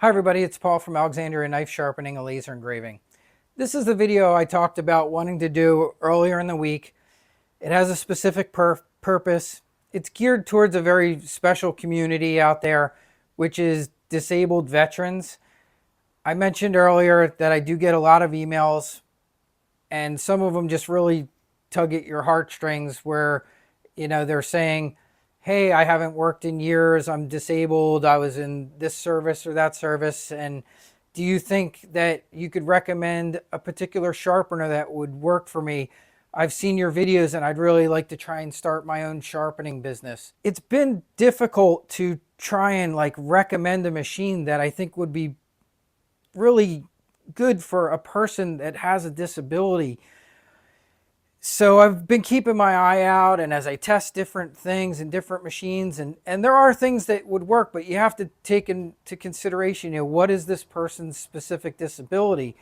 Hi everybody, it's Paul from Alexandria Knife Sharpening and Laser Engraving. This is the video I talked about wanting to do earlier in the week. It has a specific purpose. It's geared towards a very special community out there, which is disabled veterans. I mentioned earlier that I do get a lot of emails, and some of them just really tug at your heartstrings where, they're saying, hey, I haven't worked in years, I'm disabled, I was in this service or that service, and do you think that you could recommend a particular sharpener that would work for me? I've seen your videos and I'd really like to try and start my own sharpening business. It's been difficult to try and recommend a machine that I think would be really good for a person that has a disability. So I've been keeping my eye out, and as I test different things and different machines, and there are things that would work, but you have to take into consideration, what is this person's specific disability?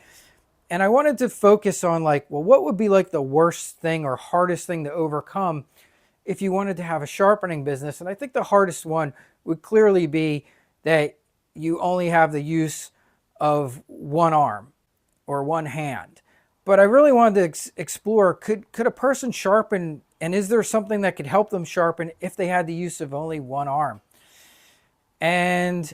And I wanted to focus on what would be the worst thing or hardest thing to overcome if you wanted to have a sharpening business. And I think the hardest one would clearly be that you only have the use of one arm or one hand. But I really wanted to explore, could a person sharpen, and is there something that could help them sharpen if they had the use of only one arm? And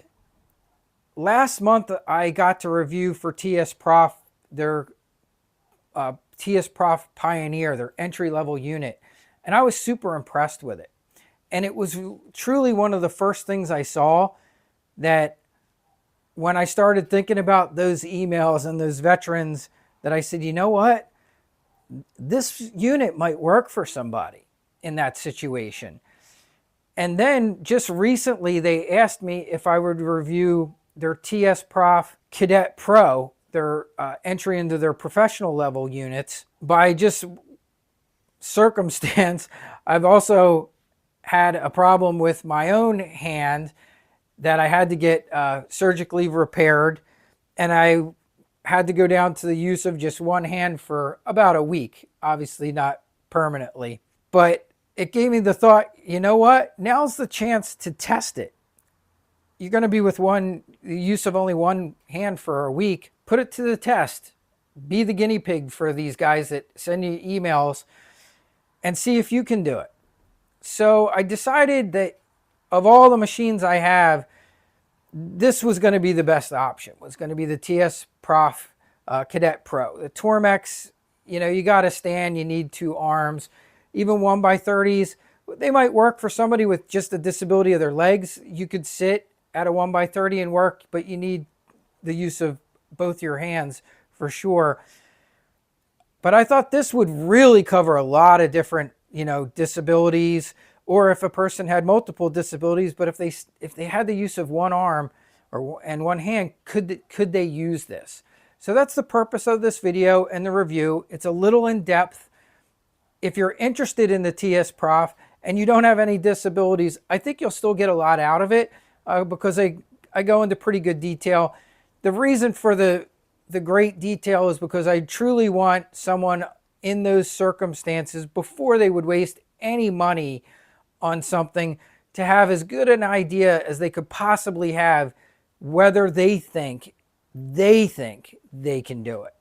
last month I got to review for TSPROF their TSPROF Pioneer, their entry-level unit, and I was super impressed with it. And it was truly one of the first things I saw that when I started thinking about those emails and those veterans, that I said, you know what, this unit might work for somebody in that situation. And then just recently they asked me if I would review their TSPROF Kadet Pro, their entry into their professional level units. By just circumstance, I've also had a problem with my own hand that I had to get surgically repaired, and I had to go down to the use of just one hand for about a week, obviously not permanently. But it gave me the thought, you know what, now's the chance to test it. You're going to be with the use of only one hand for a week. Put it to the test. Be the guinea pig for these guys that send you emails and see if you can do it. So I decided that of all the machines I have, this was going to be the best option, was going to be the TSPROF Kadet Pro. The Tormex, you got to stand, you need two arms. Even 1x30s, they might work for somebody with just a disability of their legs. You could sit at a 1x30 and work, but you need the use of both your hands for sure. But I thought this would really cover a lot of different, disabilities, or if a person had multiple disabilities, but if they had the use of one arm and one hand, could they use this? So that's the purpose of this video and the review. It's a little in depth. If you're interested in the TSPROF and you don't have any disabilities, I think you'll still get a lot out of it because I go into pretty good detail. The reason for the great detail is because I truly want someone in those circumstances, before they would waste any money on something, to have as good an idea as they could possibly have whether they think they can do it.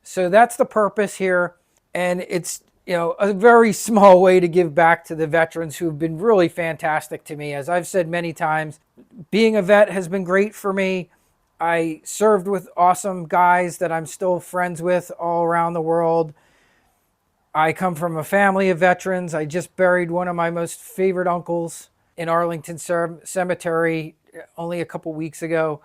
So that's the purpose here, and it's a very small way to give back to the veterans who have been really fantastic to me. As I've said many times, being a vet has been great for me. I served with awesome guys that I'm still friends with all around the world. I come from a family of veterans. I just buried one of my most favorite uncles in Arlington Cemetery only a couple weeks ago.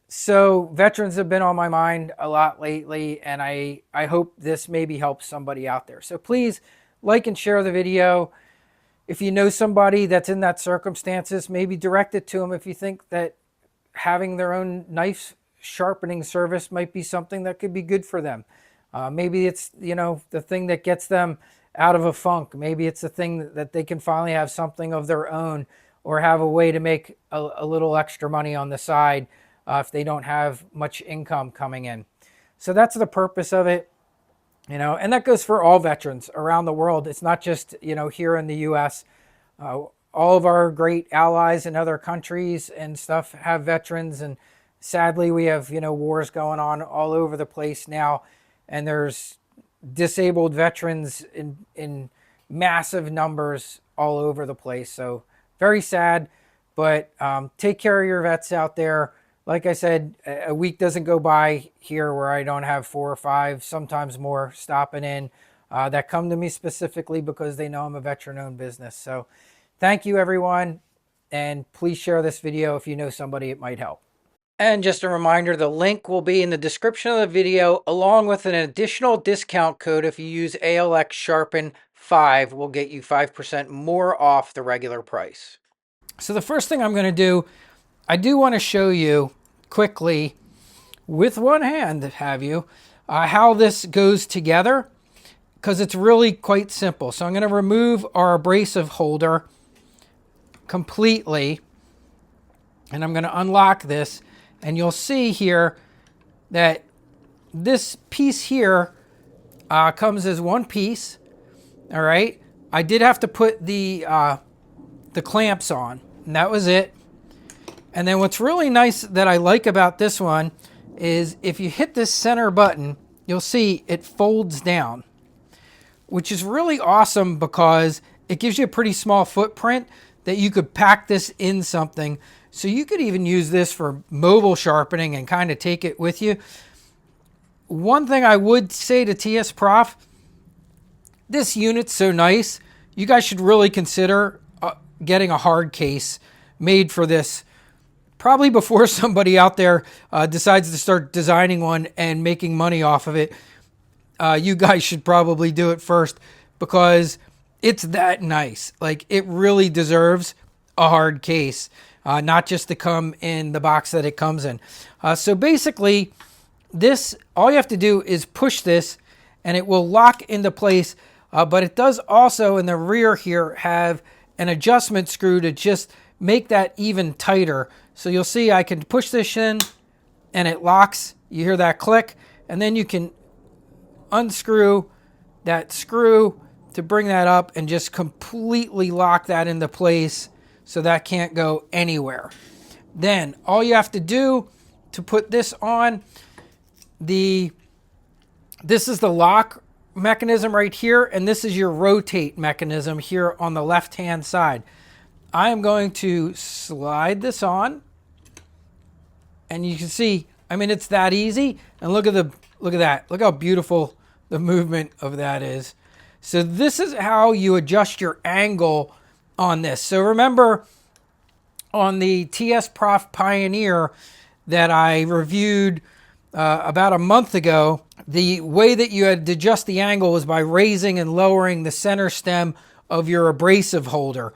So veterans have been on my mind a lot lately, and I hope this maybe helps somebody out there. So please like and share the video. If you know somebody that's in that circumstances, maybe direct it to them if you think that having their own knife sharpening service might be something that could be good for them. Maybe it's, the thing that gets them out of a funk. Maybe it's the thing that they can finally have something of their own, or have a way to make a little extra money on the side if they don't have much income coming in. So that's the purpose of it. And that goes for all veterans around the world. It's not just, here in the US. all of our great allies in other countries and stuff have veterans, and sadly we have, you know, wars going on all over the place now, and there's disabled veterans in massive numbers all over the place. So very sad, but take care of your vets out there. Like I said, a week doesn't go by here where I don't have 4 or 5, sometimes more, stopping in that come to me specifically because they know I'm a veteran-owned business. So thank you, everyone, and please share this video if you know somebody it might help. And just a reminder, the link will be in the description of the video, along with an additional discount code. If you use ALX Sharpen 5, will get you 5% more off the regular price. So the first thing I'm going to do, I do want to show you quickly with one hand, how this goes together, because it's really quite simple. So I'm going to remove our abrasive holder completely, and I'm going to unlock this. And you'll see here that this piece here comes as one piece. All right. I did have to put the clamps on, and that was it. And then what's really nice that I like about this one is if you hit this center button, you'll see it folds down, which is really awesome because it gives you a pretty small footprint that you could pack this in something. So you could even use this for mobile sharpening and kind of take it with you. One thing I would say to TSPROF, this unit's so nice, you guys should really consider getting a hard case made for this, probably before somebody out there decides to start designing one and making money off of it. You guys should probably do it first because it's that nice. Like, it really deserves a hard case. Not just to come in the box that it comes in. So basically, this, all you have to do is push this and it will lock into place. But it does also in the rear here have an adjustment screw to just make that even tighter. So you'll see I can push this in and it locks. You hear that click, and then you can unscrew that screw to bring that up and just completely lock that into place. So that can't go anywhere. Then all you have to do to put this on, this is the lock mechanism right here, and this is your rotate mechanism here on the left hand side. I am going to slide this on, and you can see, I mean, it's that easy. And look at that. Look how beautiful the movement of that is. So this is how you adjust your angle on this. So remember on the TSPROF Pioneer that I reviewed about a month ago, the way that you had to adjust the angle was by raising and lowering the center stem of your abrasive holder.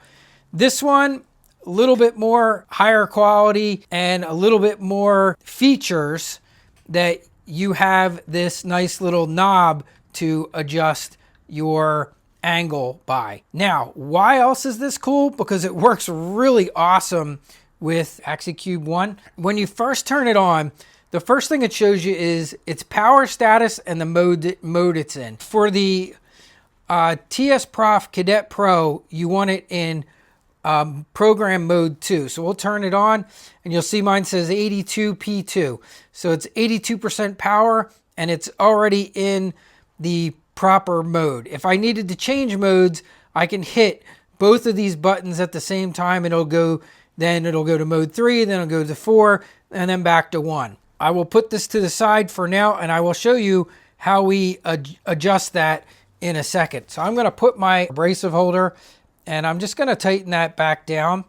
This one, a little bit more higher quality and a little bit more features that you have this nice little knob to adjust your angle by. Now, why else is this cool? Because it works really awesome with Axicube 1. When you first turn it on, the first thing it shows you is its power status and the mode it's in. For the TSPROF Kadet Pro, you want it in program mode 2. So we'll turn it on and you'll see mine says 82P2. So it's 82% power and it's already in the proper mode. If I needed to change modes, I can hit both of these buttons at the same time and it'll go to mode 3, then it'll go to 4, and then back to 1. I will put this to the side for now and I will show you how we adjust that in a second. So I'm going to put my abrasive holder and I'm just going to tighten that back down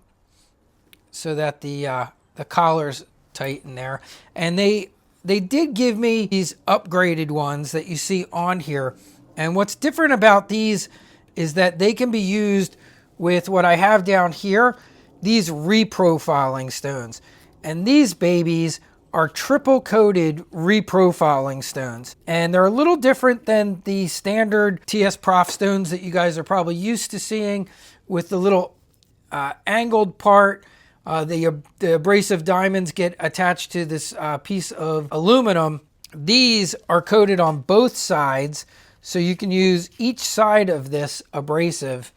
so that the collar's tight in there. And they did give me these upgraded ones that you see on here. And what's different about these is that they can be used with what I have down here, these reprofiling stones. And these babies are triple coated reprofiling stones. And they're a little different than the standard TSPROF stones that you guys are probably used to seeing with the little angled part. The abrasive diamonds get attached to this piece of aluminum. These are coated on both sides, so you can use each side of this abrasive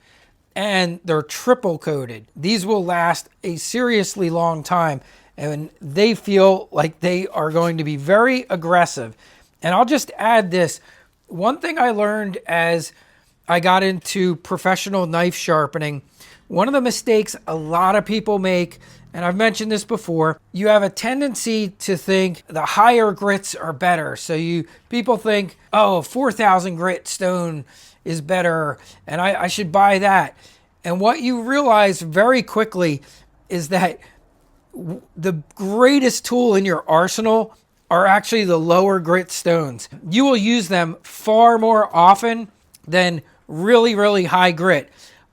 and they're triple coated. These will last a seriously long time, and they feel like they are going to be very aggressive. And I'll just add this. One thing I learned as I got into professional knife sharpening, one of the mistakes a lot of people make, and I've mentioned this before, you have a tendency to think the higher grits are better. So people think, oh, 4,000 grit stone is better and I should buy that. And what you realize very quickly is that the greatest tool in your arsenal are actually the lower grit stones. You will use them far more often than really, really high grit.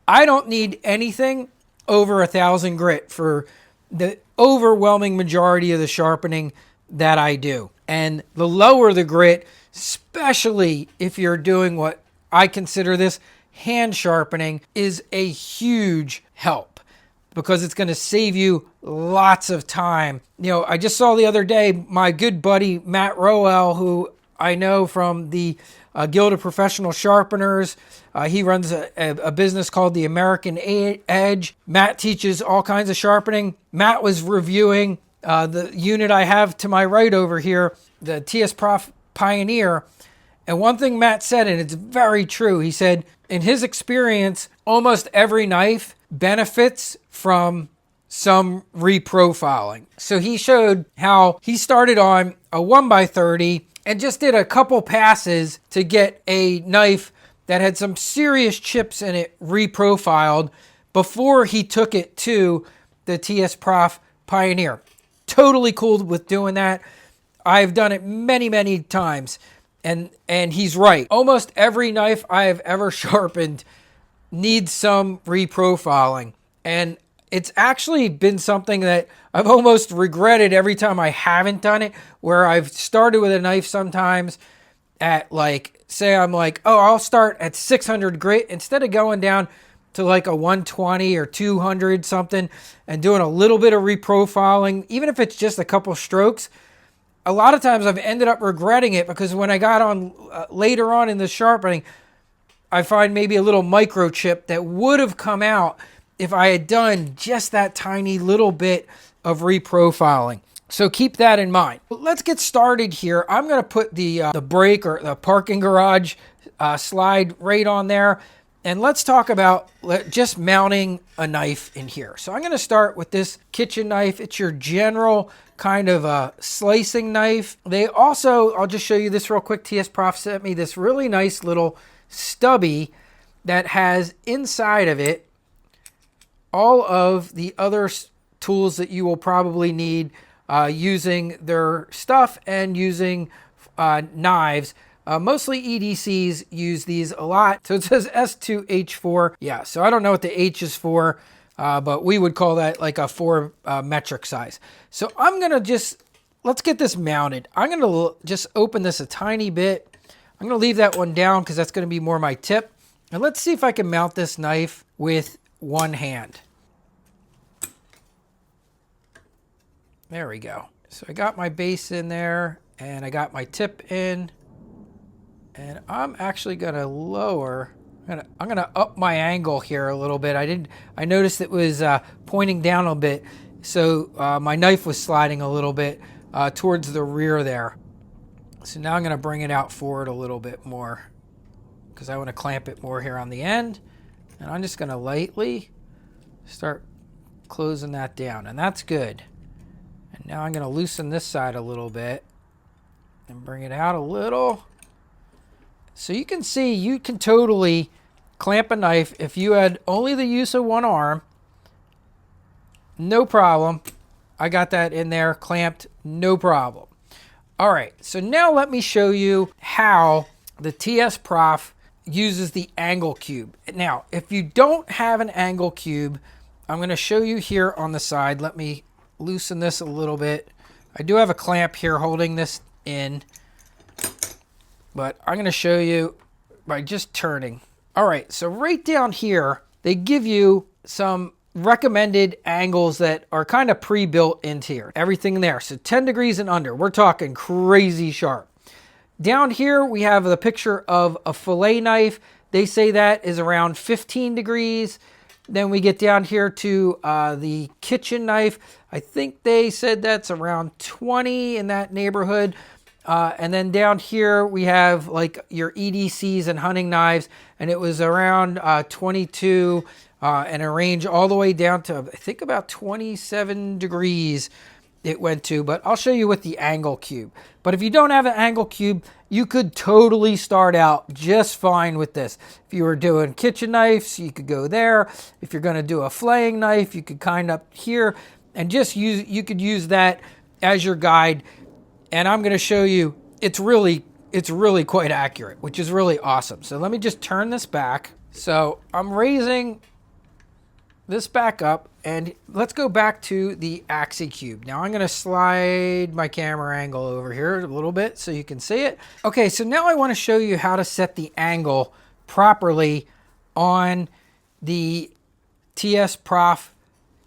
I don't need anything over 1,000 grit for the overwhelming majority of the sharpening that I do. And the lower the grit, especially if you're doing what I consider this hand sharpening, is a huge help because it's going to save you lots of time. You know, I just saw the other day my good buddy Matt Rowell, who I know from the Guild of Professional Sharpeners. He runs a business called the American Edge. Matt teaches all kinds of sharpening. Matt was reviewing the unit I have to my right over here, the TSPROF Pioneer. And one thing Matt said, and it's very true, he said, in his experience, almost every knife benefits from some reprofiling. So he showed how he started on a 1x30 and just did a couple passes to get a knife that had some serious chips in it reprofiled before he took it to the TSPROF Pioneer. Totally cool with doing that. I've done it many, many times. And he's right. Almost every knife I have ever sharpened needs some reprofiling. And it's actually been something that I've almost regretted every time I haven't done it, where I've started with a knife sometimes at like, say I'm like, oh, I'll start at 600 grit instead of going down to like a 120 or 200 something and doing a little bit of reprofiling, even if it's just a couple strokes. A lot of times I've ended up regretting it because when I got on later on in the sharpening, I find maybe a little microchip that would have come out if I had done just that tiny little bit of reprofiling. So keep that in mind. Let's get started here. I'm going to put the brake or the parking garage slide right on there. And let's talk about just mounting a knife in here. So I'm going to start with this kitchen knife. It's your general kind of a slicing knife. They also, I'll just show you this real quick. TSPROF sent me this really nice little stubby that has inside of it all of the other tools that you will probably need using their stuff and using knives. Mostly EDCs use these a lot. So it says S2H4. Yeah, so I don't know what the H is for, but we would call that like a 4 metric size. So I'm going to let's get this mounted. I'm going to just open this a tiny bit. I'm going to leave that one down because that's going to be more my tip. And let's see if I can mount this knife with one hand. There we go. So I got my base in there and I got my tip in. And I'm actually going to lower, I'm going to up my angle here a little bit. I noticed it was pointing down a bit. So my knife was sliding a little bit towards the rear there. So now I'm going to bring it out forward a little bit more because I want to clamp it more here on the end. And I'm just going to lightly start closing that down. And that's good. And now I'm going to loosen this side a little bit and bring it out a little. So you can see you can totally clamp a knife if you had only the use of one arm. No problem. I got that in there clamped, no problem. All right, so now let me show you how the TSPROF uses the angle cube. Now, if you don't have an angle cube, I'm going to show you here on the side. Let me loosen this a little bit. I do have a clamp here holding this in, but I'm going to show you by just turning. All right, so right down here, they give you some recommended angles that are kind of pre-built into here. Everything there, so 10 degrees and under. We're talking crazy sharp. Down here, we have the picture of a fillet knife They say that is around 15 degrees. Then we get down here to the kitchen knife. I think they said that's around 20, in that neighborhood. And then down here we have like your EDCs and hunting knives, and it was around 22, and a range all the way down to, I think, about 27 degrees it went to. But I'll show you with the angle cube. But if you don't have an angle cube, you could totally start out just fine with this. If you were doing kitchen knives, you could go there. If you're going to do a flaying knife, you could kind up here and just you could use that as your guide. And I'm going to show you, it's really quite accurate, which is really awesome. So let me just turn this back. So I'm raising this back up, and let's go back to the Axicube. Now I'm going to slide my camera angle over here a little bit so you can see it. Okay, so now I want to show you how to set the angle properly on the TSPROF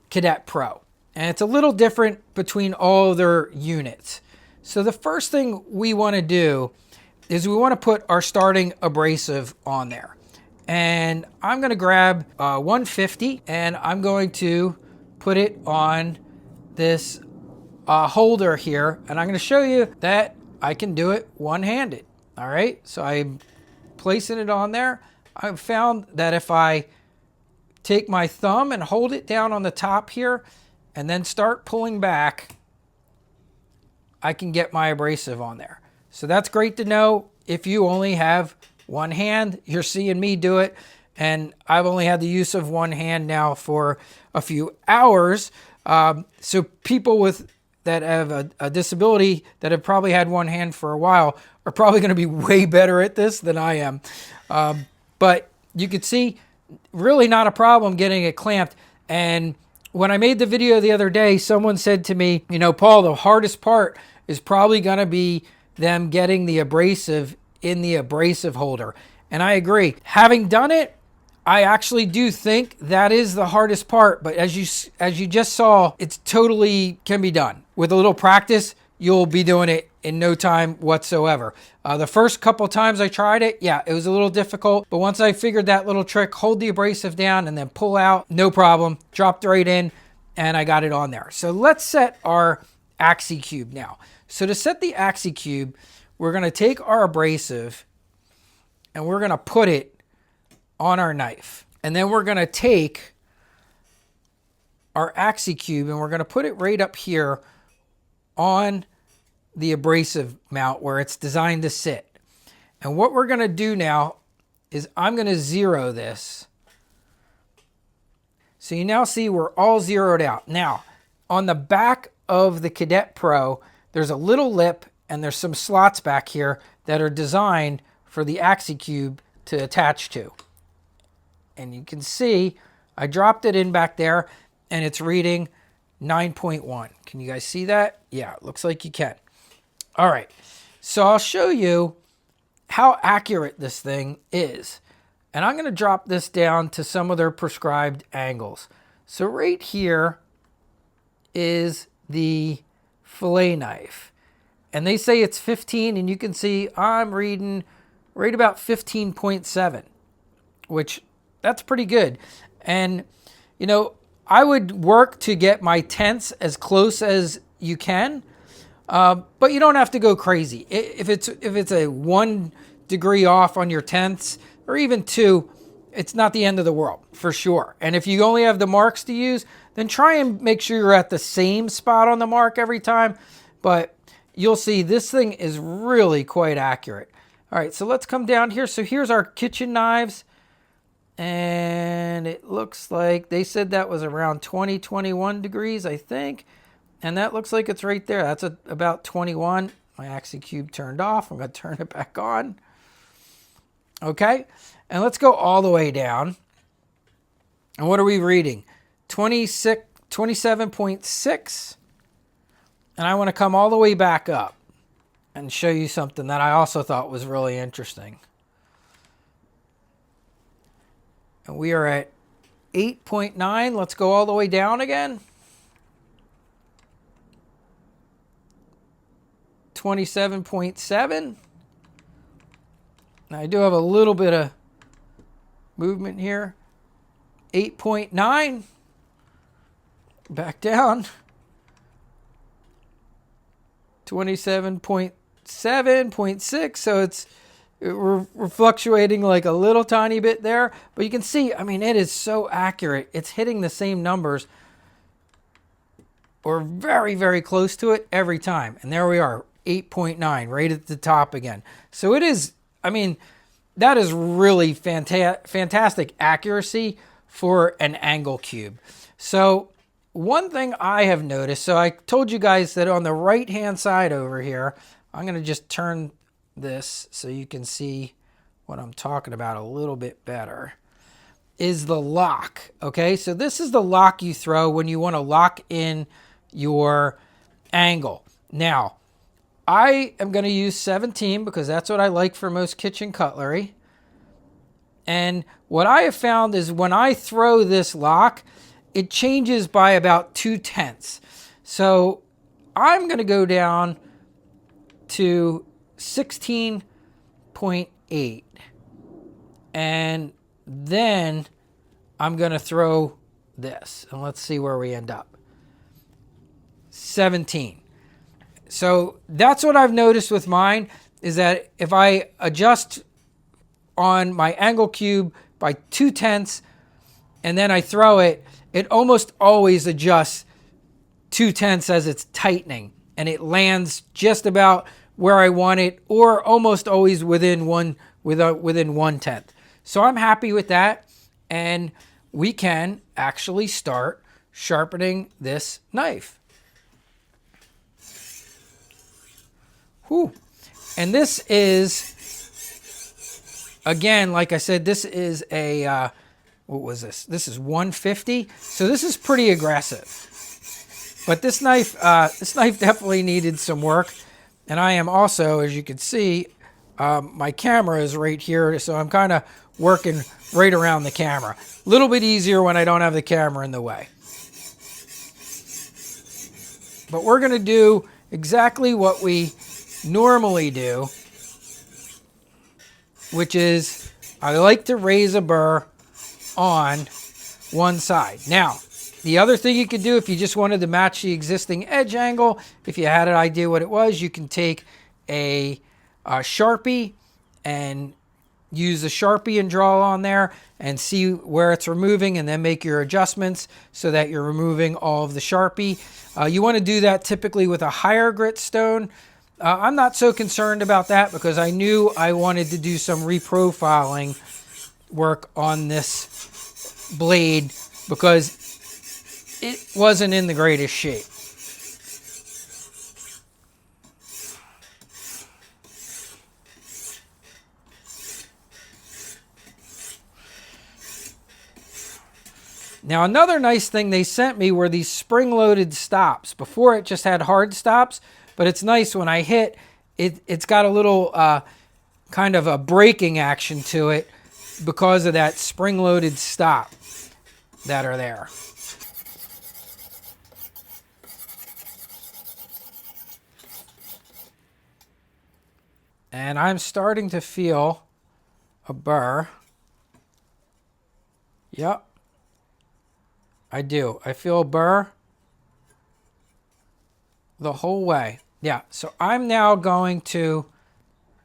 Kadet Pro. And it's a little different between all their units. So the first thing we want to do is we want to put our starting abrasive on there. And I'm going to grab 150, and I'm going to put it on this holder here. And I'm going to show you that I can do it one-handed. All right, so I'm placing it on there. I've found that if I take my thumb and hold it down on the top here and then start pulling back, I can get my abrasive on there. So that's great to know if you only have one hand. You're seeing me do it, and I've only had the use of one hand now for a few hours. So people that have a disability that have probably had one hand for a while are probably going to be way better at this than I am. But you could see, really not a problem getting it clamped. And when I made the video the other day, someone said to me, you know, Paul, the hardest part is probably going to be them getting the abrasive in the abrasive holder. And I agree. Having done it, I actually do think that is the hardest part. But as you just saw, it's totally can be done. With a little practice, you'll be doing it in no time whatsoever. The first couple times I tried it, yeah, it was a little difficult. But once I figured that little trick, hold the abrasive down and then pull out, no problem. Dropped right in, and I got it on there. So let's set our Axicube now. So to set the Axicube, we're going to take our abrasive and we're going to put it on our knife. And then we're going to take our Axicube and we're going to put it right up here on the abrasive mount where it's designed to sit. And what we're going to do now is I'm going to zero this. So you now see we're all zeroed out. Now, on the back of the Kadet Pro, there's a little lip and there's some slots back here that are designed for the Axicube to attach to. And you can see I dropped it in back there and it's reading 9.1. Can you guys see that? Yeah, it looks like you can. All right, so I'll show you how accurate this thing is. And I'm going to drop this down to some of their prescribed angles. So right here is the fillet knife. And they say it's 15, and you can see I'm reading right about 15.7, which that's pretty good. And, you know, I would work to get my tenths as close as you can, but you don't have to go crazy. If it's a 1 degree off on your tenths, or even 2, it's not the end of the world, for sure. And if you only have the marks to use, then try and make sure you're at the same spot on the mark every time. But you'll see this thing is really quite accurate. All right, so let's come down here. So here's our kitchen knives. And it looks like they said that was around 20, 21 degrees, I think. And that looks like it's right there. That's about 21. My Axicube turned off. I'm going to turn it back on. Okay, and let's go all the way down. And what are we reading? 27.6. And I want to come all the way back up and show you something that I also thought was really interesting. And we are at 8.9. Let's go all the way down again. 27.7. Now I do have a little bit of movement here. 8.9. Back down. 27.7, 0.6. So we're fluctuating like a little tiny bit there. But you can see, I mean, it is so accurate. It's hitting the same numbers or very, very close to it every time. And there we are, 8.9, right at the top again. So it is, I mean, that is really fantastic accuracy for an angle cube. So one thing I have noticed, so I told you guys that on the right hand side over here, I'm going to just turn this so you can see what I'm talking about a little bit better, is the lock. Okay, so this is the lock you throw when you want to lock in your angle. Now, I am going to use 17 because that's what I like for most kitchen cutlery. And what I have found is when I throw this lock, it changes by about 0.2. So I'm going to go down to 16.8. And then I'm going to throw this. And let's see where we end up. 17. So that's what I've noticed with mine, is that if I adjust on my angle cube by 0.2 and then I throw it, it almost always adjusts 0.2 as it's tightening, and it lands just about where I want it, or almost always within 1/10. So I'm happy with that, and we can actually start sharpening this knife. Whew. And this is, again, like I said, this is a, what was this? This is 150. So this is pretty aggressive. But this knife definitely needed some work. And I am also, as you can see, my camera is right here. So I'm kind of working right around the camera. A little bit easier when I don't have the camera in the way. But we're going to do exactly what we normally do, which is I like to raise a burr on one side. Now, the other thing you could do if you just wanted to match the existing edge angle, if you had an idea what it was, you can take a Sharpie and use the Sharpie and draw on there and see where it's removing, and then make your adjustments so that you're removing all of the Sharpie. You want to do that typically with a higher grit stone. I'm not so concerned about that because I knew I wanted to do some reprofiling work on this blade because it wasn't in the greatest shape. Now, another nice thing they sent me were these spring-loaded stops. Before it just had hard stops, but it's nice when I hit, it's got a little kind of a braking action to it because of that spring-loaded stop that are there. And I'm starting to feel a burr. Yep. I do. I feel a burr the whole way. Yeah, so I'm now going to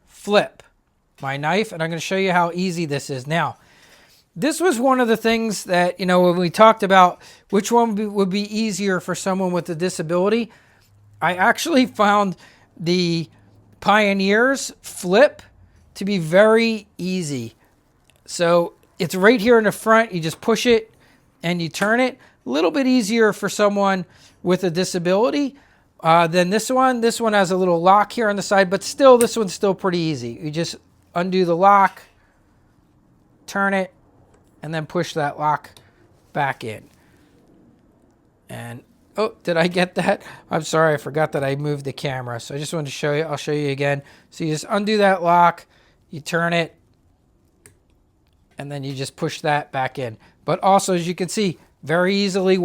flip my knife, and I'm going to show you how easy this is. Now, this was one of the things that, you know, when we talked about which one would be easier for someone with a disability, I actually found the Pioneer's flip to be very easy. So it's right here in the front. You just push it and you turn it. A little bit easier for someone with a disability than this one. This one has a little lock here on the side, but still, this one's still pretty easy. You just undo the lock, turn it, and then push that lock back in. And, oh, did I get that? I'm sorry, I forgot that I moved the camera. So I just wanted to show you. I'll show you again. So you just undo that lock, you turn it, and then you just push that back in. But also, as you can see, very easily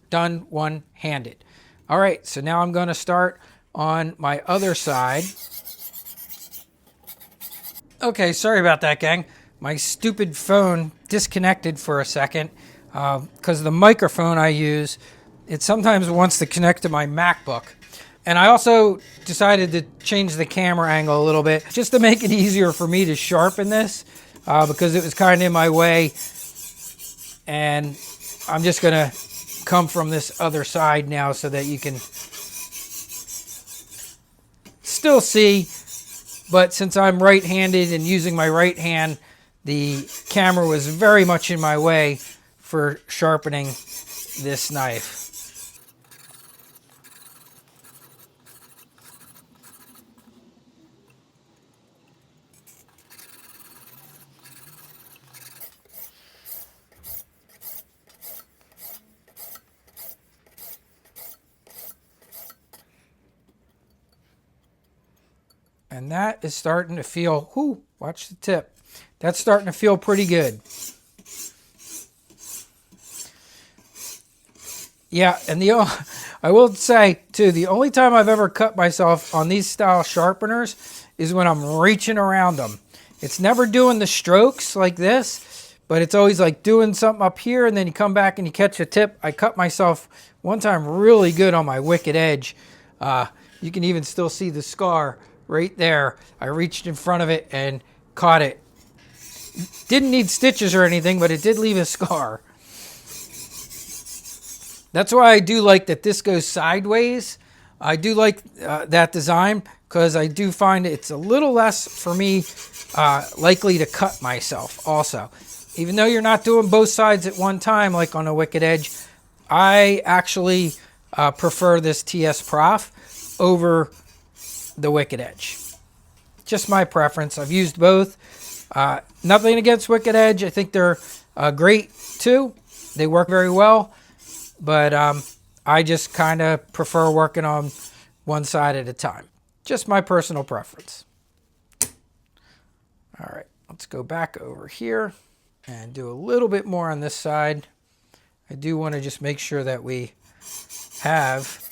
done one-handed. All right, so now I'm going to start on my other side. Okay, sorry about that, gang. My stupid phone disconnected for a second because the microphone I use, it sometimes wants to connect to my MacBook. And I also decided to change the camera angle a little bit just to make it easier for me to sharpen this because it was kind of in my way. And I'm just going to come from this other side now so that you can still see. But since I'm right-handed and using my right hand, the camera was very much in my way for sharpening this knife. And that is starting to feel, whoo, watch the tip. That's starting to feel pretty good. Yeah, and I will say, too, the only time I've ever cut myself on these style sharpeners is when I'm reaching around them. It's never doing the strokes like this, but it's always like doing something up here, and then you come back and you catch a tip. I cut myself one time really good on my wicked edge. You can even still see the scar right there. I reached in front of it and caught it. Didn't need stitches or anything, but it did leave a scar. That's why I do like that this goes sideways. I do like that design because I do find it's a little less, for me, likely to cut myself also. Even though you're not doing both sides at one time like on a wicked edge, I actually prefer this TSPROF over the wicked edge. Just my preference. I've used both. Nothing against wicked edge. I think they're great too. They work very well, but I just kind of prefer working on one side at a time. Just my personal preference. All right, let's go back over here and do a little bit more on this side. I do want to just make sure that we have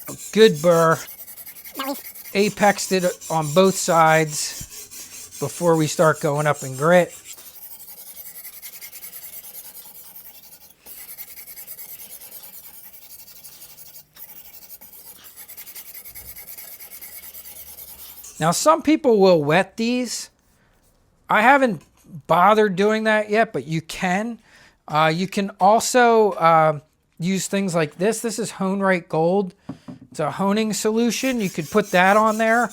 a good burr. Apexed it on both sides before we start going up in grit. Now some people will wet these. I haven't bothered doing that yet, but you can. You can also use things like this. This is Hone Right Gold. It's a honing solution. You could put that on there.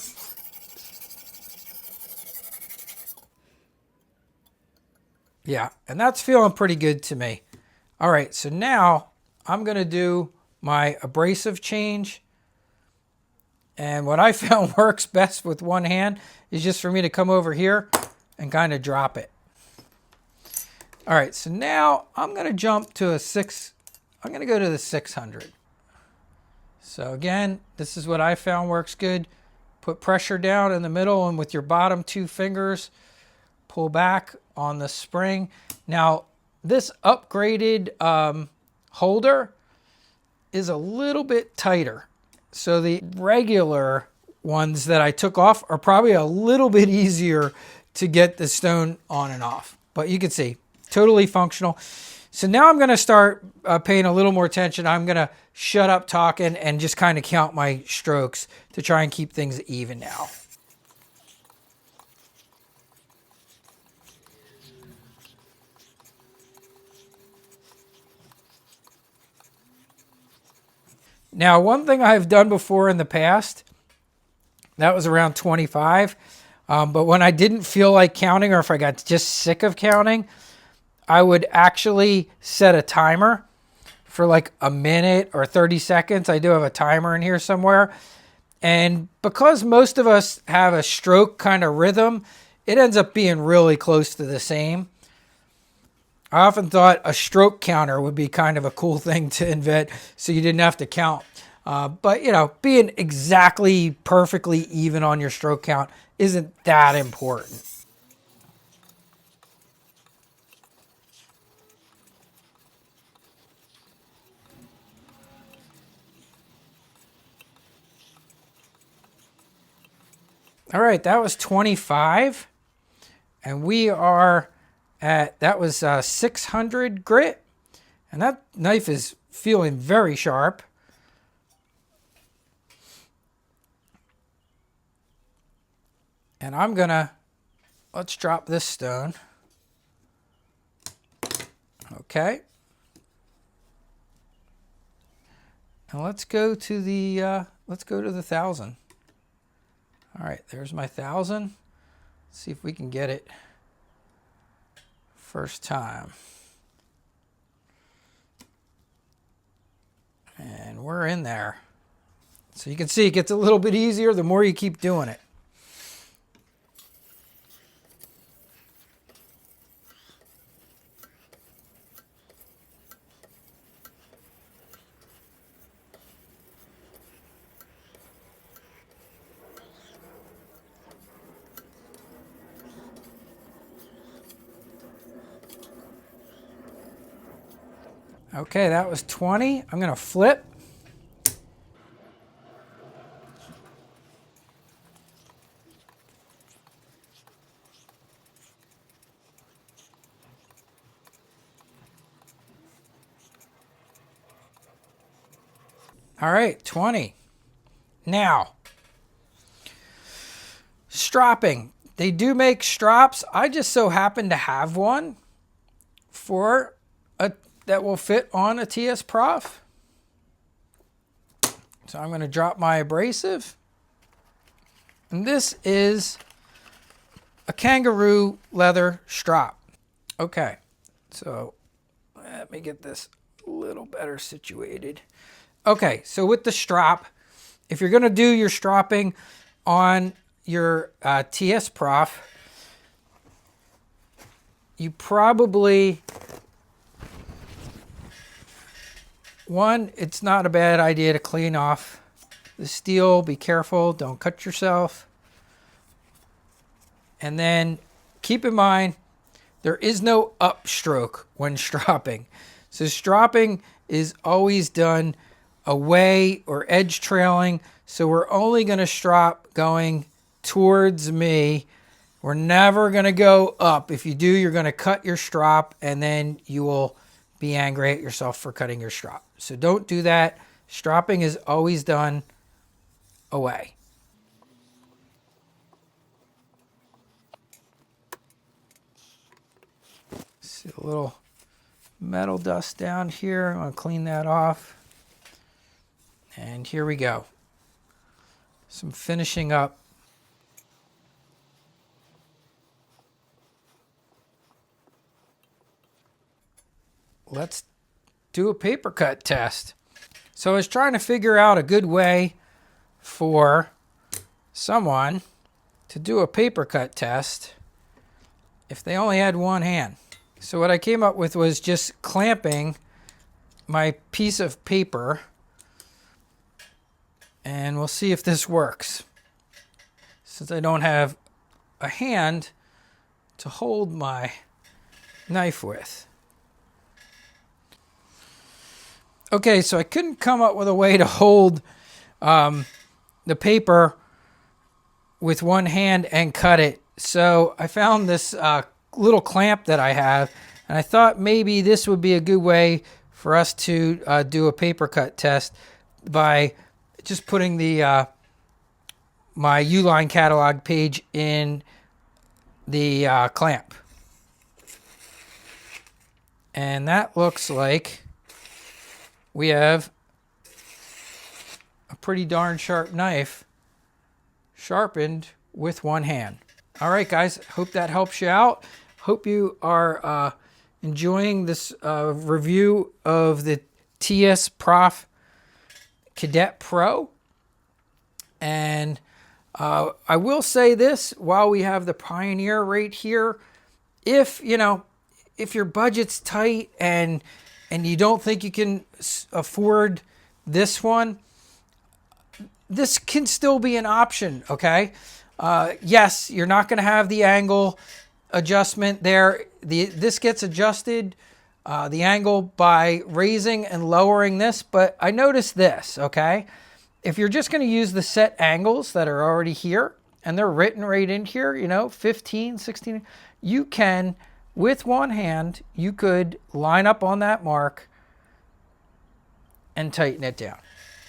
Yeah, and that's feeling pretty good to me. All right, so now I'm going to do my abrasive change. And what I found works best with one hand is just for me to come over here and kind of drop it. All right, so now I'm going to jump to I'm going to go to the 600. So again, this is what I found works good. Put pressure down in the middle and with your bottom two fingers, pull back on the spring. Now, this upgraded holder is a little bit tighter. So the regular ones that I took off are probably a little bit easier to get the stone on and off. But you can see, totally functional. So now I'm going to start paying a little more attention. I'm going to shut up talking and just kind of count my strokes to try and keep things even now. Now, one thing I've done before in the past, that was around 25. But when I didn't feel like counting, or if I got just sick of counting, I would actually set a timer for like a minute or 30 seconds. I do have a timer in here somewhere. And because most of us have a stroke kind of rhythm, it ends up being really close to the same. I often thought a stroke counter would be kind of a cool thing to invent so you didn't have to count. But, you know, being exactly perfectly even on your stroke count isn't that important. All right, that was 25. And we are at, that was 600 grit. And that knife is feeling very sharp. And I'm gonna, let's drop this stone. Okay. And let's go to the 1,000. All right, there's my 1,000. Let's see if we can get it first time. And we're in there. So you can see it gets a little bit easier the more you keep doing it. Okay, that was 20. I'm gonna flip. All right, 20. Now, stropping. They do make strops. I just so happen to have one for that will fit on a TSPROF. So I'm going to drop my abrasive. And this is a kangaroo leather strop. Okay, so let me get this a little better situated. Okay, so with the strop, if you're going to do your stropping on your TSPROF, you probably, one, it's not a bad idea to clean off the steel. Be careful, don't cut yourself. And then keep in mind, there is no upstroke when stropping. So stropping is always done away or edge trailing. So we're only going to strop going towards me. We're never going to go up. If you do, you're going to cut your strop and then you will be angry at yourself for cutting your strop. So don't do that. Stropping is always done away. See a little metal dust down here. I'm going to clean that off. And here we go. Some finishing up. Let's do a paper cut test. So I was trying to figure out a good way for someone to do a paper cut test if they only had one hand. So what I came up with was just clamping my piece of paper, and we'll see if this works, since I don't have a hand to hold my knife with. Okay, so I couldn't come up with a way to hold the paper with one hand and cut it. So I found this little clamp that I have, and I thought maybe this would be a good way for us to do a paper cut test by just putting the my Uline catalog page in the clamp. And that looks like we have a pretty darn sharp knife sharpened with one hand. All right, guys, hope that helps you out. Hope you are enjoying this review of the TSPROF Kadet Pro. And I will say this while we have the Pioneer right here. If your budget's tight and you don't think you can afford this one, this can still be an option, okay? Yes, you're not going to have the angle adjustment there. This gets adjusted, the angle, by raising and lowering this, but I noticed this, okay? If you're just going to use the set angles that are already here, and they're written right in here, 15, 16, you can, with one hand, you could line up on that mark and tighten it down.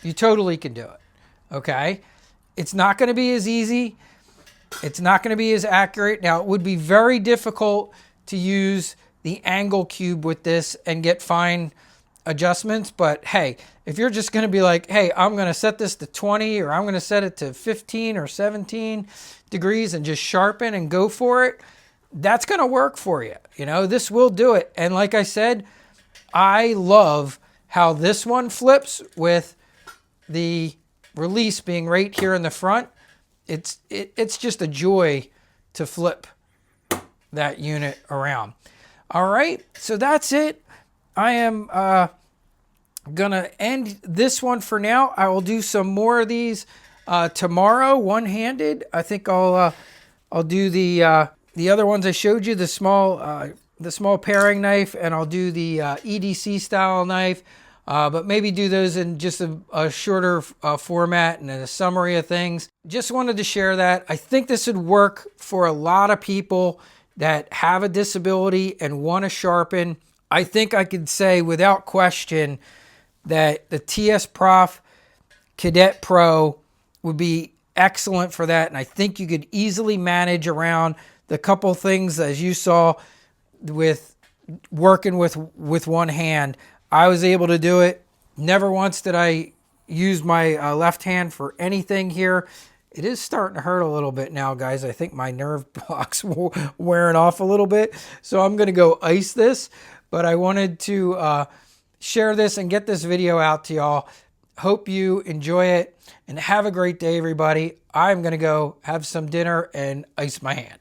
You totally can do it, okay? It's not going to be as easy. It's not going to be as accurate. Now, it would be very difficult to use the angle cube with this and get fine adjustments, but hey, if you're just going to be like, hey, I'm going to set this to 20 or I'm going to set it to 15 or 17 degrees and just sharpen and go for it, that's going to work for you. You know, this will do it. And like I said, I love how this one flips with the release being right here in the front. It's just a joy to flip that unit around. All right, so that's it. I am gonna end this one for now. I will do some more of these tomorrow, one-handed. I think I'll do the other ones I showed you, the small paring knife, and I'll do the EDC style knife. But maybe do those in just a shorter format and a summary of things. Just wanted to share that. I think this would work for a lot of people that have a disability and want to sharpen. I think I could say without question that the TSPROF Kadet Pro would be excellent for that. And I think you could easily manage around the couple things as you saw with working with one hand. I was able to do it. Never once did I use my left hand for anything here. It is starting to hurt a little bit now, guys. I think my nerve block's wearing off a little bit. So I'm going to go ice this. But I wanted to share this and get this video out to y'all. Hope you enjoy it. And have a great day, everybody. I'm going to go have some dinner and ice my hand.